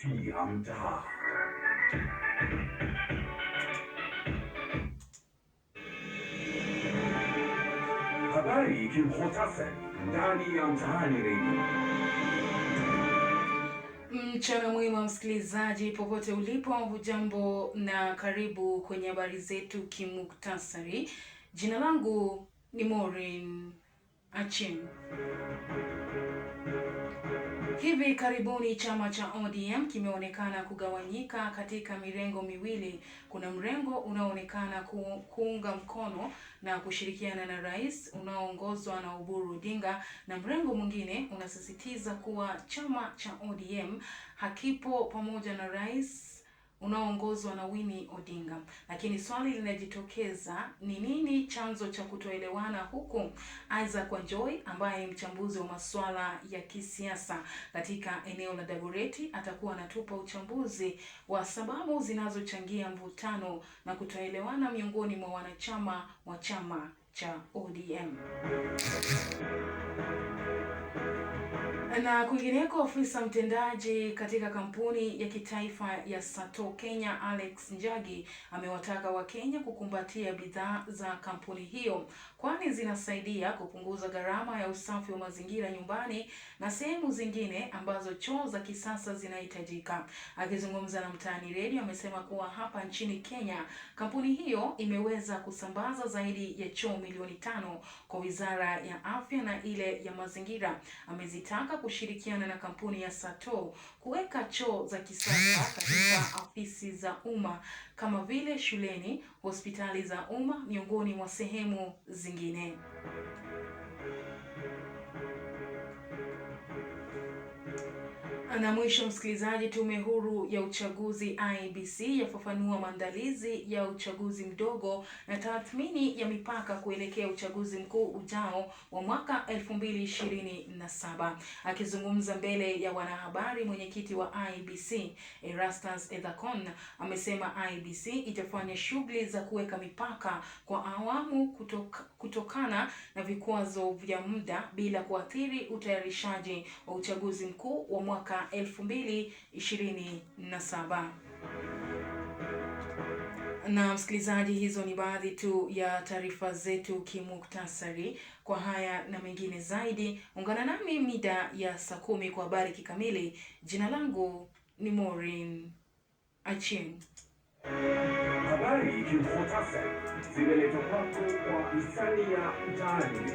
ya mtaa. Habari kimhutasari ndani ya Mtaani Radio. Mchana mwema msikilizaji, popote ulipo, hujambo na karibu kwenye habari zetu kimuktasari. Jina langu ni Maureen Achim. Hivi karibuni chama cha ODM kimeonekana kugawanyika katika mirengo miwili. Kuna mrengo unaoonekana kuunga mkono na kushirikiana na rais unaoongozwa na Oburu Odinga, na mrengo mwingine unasisitiza kuwa chama cha ODM hakipo pamoja na rais unaoongozwa na Winnie Odinga. Lakini swali linajitokeza, ni nini chanzo cha kutoelewana huku? Isaac Wanjohi ambaye ni mchambuzi wa masuala ya kisiasa katika eneo la Dagoretti atakuwa anatupa uchambuzi wa sababu zinazochangia mvutano na kutoelewana miongoni mwa wanachama wa chama cha ODM. Na kwingineko, ofisa mtendaji katika kampuni ya kitaifa ya Sato Kenya Alex Njagi amewataka Wakenya kukumbatia bidhaa za kampuni hiyo, kwani zinasaidia kupunguza gharama ya usafi wa mazingira nyumbani na sehemu zingine ambazo choo za kisasa zinahitajika. Akizungumza na Mtaani Radio, amesema kuwa hapa nchini Kenya kampuni hiyo imeweza kusambaza zaidi ya choo milioni 5 kwa Wizara ya Afya na ile ya Mazingira. Amezitaka kushirikiana na kampuni ya Sato kuweka choo za kisasa katika ofisi za umma kama vile shuleni, hospitali za umma miongoni mwa sehemu zingine. Na mwisho msikilizaji, tume huru ya uchaguzi IEBC yafafanua maandalizi ya uchaguzi mdogo na tathmini ya mipaka kuelekea uchaguzi mkuu ujao wa mwaka 2027. Akizungumza mbele ya wanahabari, mwenyekiti wa IEBC Erastus Ethekon amesema IEBC itafanya shughuli za kuweka mipaka kwa awamu kutokana na vikwazo vya muda bila kuathiri utayarishaji wa uchaguzi mkuu wa mwaka 2027. Na msikilizaji, hizo ni baadhi tu ya taarifa zetu kimuktasari. Kwa haya na mengine zaidi, ungana nami mida ya saa 10 kwa habari kikamili. Jina langu ni Maureen Achim. Habari kimhutasari zimeletwa kwako kwa hisani ya Mtaani.